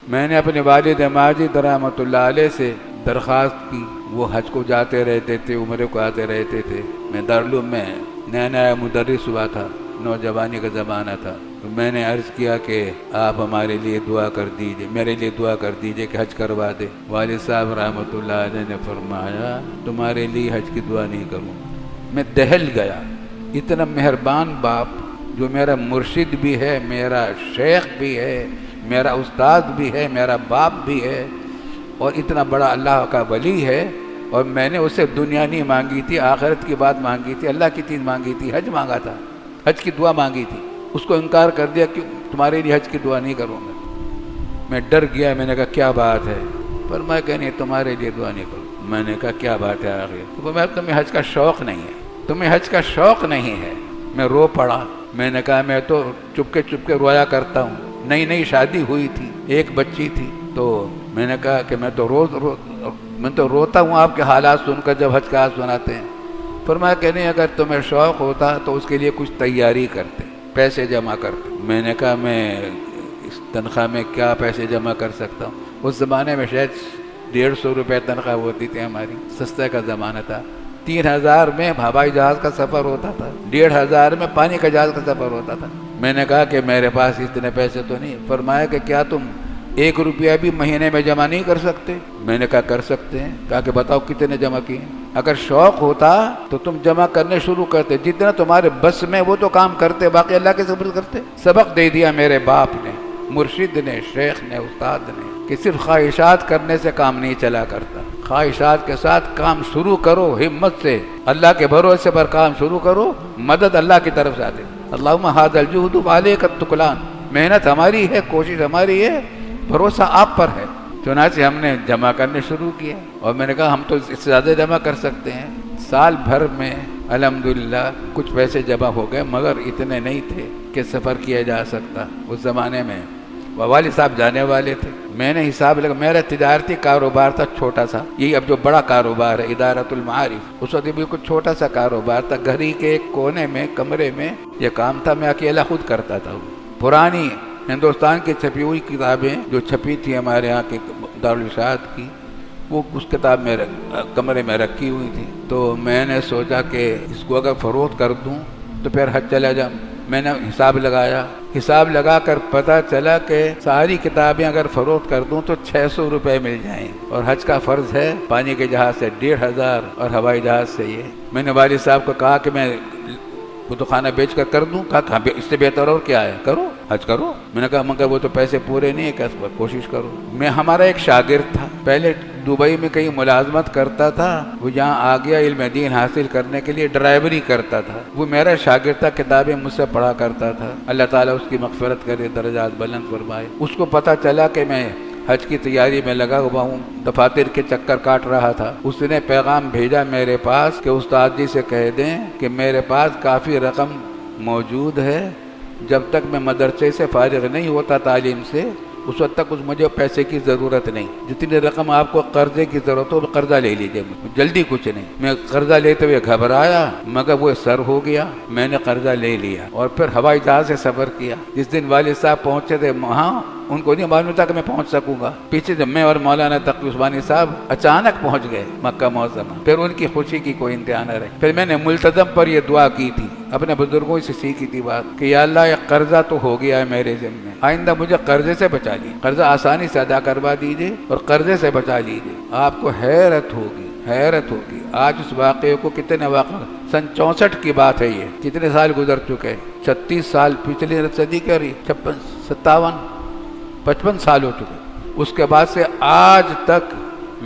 میں نے اپنے والد ماجد رحمۃ اللہ علیہ سے درخواست کی، وہ حج کو جاتے رہتے تھے، عمرے کو آتے رہتے تھے۔ میں دارالعلوم میں نیا نیا مدرس ہوا تھا، نوجوانی کا زمانہ تھا، تو میں نے عرض کیا کہ آپ ہمارے لیے دعا کر دیجئے، میرے لیے دعا کر دیجئے کہ حج کروا دے۔ والد صاحب رحمۃ اللہ علیہ نے فرمایا تمہارے لیے حج کی دعا نہیں کروں۔ میں دہل گیا، اتنا مہربان باپ جو میرا مرشد بھی ہے، میرا شیخ بھی ہے، میرا استاد بھی ہے، میرا باپ بھی ہے، اور اتنا بڑا اللہ کا ولی ہے، اور میں نے اسے دنیا نہیں مانگی تھی، آخرت کی بات مانگی تھی، اللہ کی چیز مانگی تھی، حج مانگا تھا، حج کی دعا مانگی تھی، اس کو انکار کر دیا کہ تمہارے لیے حج کی دعا نہیں کروں گا۔ میں ڈر گیا، میں نے کہا کیا بات ہے؟ پر میں کہ نہیں، تمہارے لیے دعا نہیں کروں۔ میں نے کہا کیا بات ہے آخر؟ تو میں تمہیں حج کا شوق نہیں ہے، تمہیں حج کا شوق نہیں ہے۔ میں رو پڑا، میں نے کہا میں تو چپکے چپکے رویا کرتا ہوں، نئی نئی شادی ہوئی تھی، ایک بچی تھی، تو میں نے کہا کہ میں تو روتا ہوں آپ کے حالات سن کر جب حج کا حج سناتے ہیں۔ فرمایا کہ نہیں، اگر تمہیں شوق ہوتا تو اس کے لیے کچھ تیاری کرتے، پیسے جمع کرتے۔ میں نے کہا میں اس تنخواہ میں کیا پیسے جمع کر سکتا ہوں؟ اس زمانے میں شاید 150 روپے تنخواہ ہوتی تھی ہماری، سستے کا زمانہ تھا۔ 3000 میں ہوائی جہاز کا سفر ہوتا تھا، 1500 میں پانی کا جہاز کا سفر ہوتا تھا۔ میں نے کہا کہ میرے پاس اتنے پیسے تو نہیں۔ فرمایا کہ کیا تم 1 روپیہ بھی مہینے میں جمع نہیں کر سکتے؟ میں نے کہا کر سکتے ہیں۔ کہا کہ بتاؤ کتنے جمع کیے؟ اگر شوق ہوتا تو تم جمع کرنے شروع کرتے، جتنا تمہارے بس میں وہ تو کام کرتے، باقی اللہ کے سبر کرتے۔ سبق دے دیا میرے باپ نے، مرشد نے، شیخ نے، استاد نے، کہ صرف خواہشات کرنے سے کام نہیں چلا کرتا، خواہشات کے ساتھ کام شروع کرو، ہمت سے اللہ کے بھروسے پر کام شروع کرو، مدد اللہ کی طرف سے آتے۔ اللہم ھذا الجہد وعلیک التکلان، محنت ہماری ہے، کوشش ہماری ہے، بھروسہ آپ پر ہے۔ چنانچہ ہم نے جمع کرنے شروع کیا، اور میں نے کہا ہم تو اس سے زیادہ جمع کر سکتے ہیں۔ سال بھر میں الحمدللہ کچھ پیسے جمع ہو گئے، مگر اتنے نہیں تھے کہ سفر کیا جا سکتا۔ اس زمانے میں والد صاحب جانے والے تھے، میں نے حساب لگا، میرا تجارتی کاروبار تھا چھوٹا سا، یہی اب جو بڑا کاروبار ہے ادارۃ المعارف، اس وقت بالکل چھوٹا سا کاروبار تھا، گھر ہی کے ایک کونے میں کمرے میں یہ کام تھا، میں اکیلا خود کرتا تھا۔ پرانی ہندوستان کی چھپی ہوئی کتابیں جو چھپی تھی ہمارے یہاں کے دارالارشاد کی، وہ اس کتاب میں کمرے میں رکھی ہوئی تھی، تو میں نے سوچا کہ اس کو اگر فروخت کر دوں تو پھر حج چلا جاؤں۔ میں نے حساب لگایا، حساب لگا کر پتہ چلا کہ ساری کتابیں اگر فروخت کر دوں تو 600 روپے مل جائیں، اور حج کا فرض ہے پانی کے جہاز سے 1500 اور ہوائی جہاز سے یہ۔ میں نے والد صاحب کو کہا کہ میں کتب خانہ بیچ کر دوں؟ کہا اس سے بہتر اور کیا ہے، کرو حج کرو۔ میں نے کہا مگر وہ تو پیسے پورے نہیں ہیں، کہ اس پر کوشش کرو۔ میں ہمارا ایک شاگرد تھا، پہلے دبئی میں کہیں ملازمت کرتا تھا، وہ یہاں آ گیا علم دین حاصل کرنے کے لیے، ڈرائیوری کرتا تھا، وہ میرا شاگرد تھا، کتابیں مجھ سے پڑھا کرتا تھا، اللہ تعالیٰ اس کی مغفرت کرے، درجات بلند فرمائے۔ اس کو پتہ چلا کہ میں حج کی تیاری میں لگا ہوا ہوں، دفاتر کے چکر کاٹ رہا تھا، اس نے پیغام بھیجا میرے پاس کہ استاد جی سے کہہ دیں کہ میرے پاس کافی رقم موجود ہے، جب تک میں مدرسے سے فارغ نہیں ہوتا تعلیم سے، اس وقت تک مجھے پیسے کی ضرورت نہیں، جتنی رقم آپ کو قرضے کی ضرورت ہو قرضہ لے لیجیے، جلدی کچھ نہیں۔ میں قرضہ لیتے ہوئے گھبرایا، مگر وہ سر ہو گیا، میں نے قرضہ لے لیا، اور پھر ہوائی جہاز سے سفر کیا۔ جس دن والد صاحب پہنچے تھے وہاں، ان کو نہیں معلوم تھا کہ میں پہنچ سکوں گا، پیچھے جب میں اور مولانا تقی عثمانی صاحب اچانک پہنچ گئے مکہ معظمہ، پھر ان کی خوشی کی کوئی انتہا نہ رہی۔ پھر میں نے ملتزم پر یہ دعا کی تھی، اپنے بزرگوں سے سیکھی تھی بات، کہ یا اللہ یہ قرضہ تو ہو گیا ہے میرے ذمہ، آئندہ مجھے قرضے سے بچا لیجیے، قرضہ آسانی سے ادا کروا دیجیے اور قرضے سے بچا لیجیے۔ آپ کو حیرت ہوگی، حیرت ہوگی، آج اس واقعے کو کتنے واقع، سن 64 کی بات ہے، یہ کتنے سال گزر چکے، 36 سال پچھلی صدی کے، 56 55 سال ہو چکے۔ اس کے بعد سے آج تک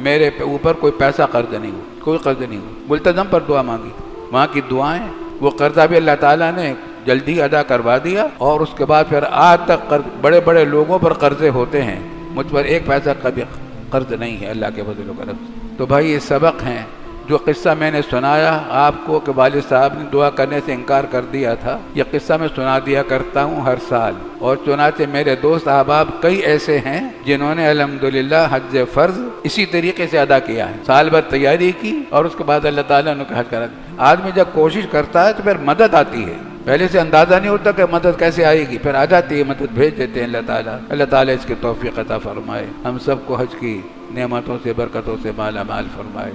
میرے اوپر کوئی پیسہ قرض نہیں ہوا، کوئی قرض نہیں ہوا۔ ملتزم پر دعا مانگی، وہاں کی دعائیں، وہ قرضہ بھی اللہ تعالیٰ نے جلدی ادا کروا دیا، اور اس کے بعد پھر آج تک بڑے بڑے لوگوں پر قرضے ہوتے ہیں، مجھ پر ایک پیسہ کا بھی قرض نہیں ہے اللہ کے فضل و کرم سے۔ تو بھائی یہ سبق ہیں، جو قصہ میں نے سنایا آپ کو کہ والد صاحب نے دعا کرنے سے انکار کر دیا تھا، یہ قصہ میں سنا دیا کرتا ہوں ہر سال، اور چنانچہ میرے دوست احباب کئی ایسے ہیں جنہوں نے الحمدللہ حج فرض اسی طریقے سے ادا کیا ہے، سال بھر تیاری کی اور اس کے بعد اللہ تعالیٰ نے حج کرا دیا۔ آدمی جب کوشش کرتا ہے تو پھر مدد آتی ہے، پہلے سے اندازہ نہیں ہوتا کہ مدد کیسے آئے گی، پھر آ جاتی ہے مدد، بھیج دیتے ہیں اللہ تعالیٰ۔ اللہ تعالیٰ اس کی توفیق عطا فرمائے، ہم سب کو حج کی نعمتوں سے برکتوں سے مالا مال فرمائے۔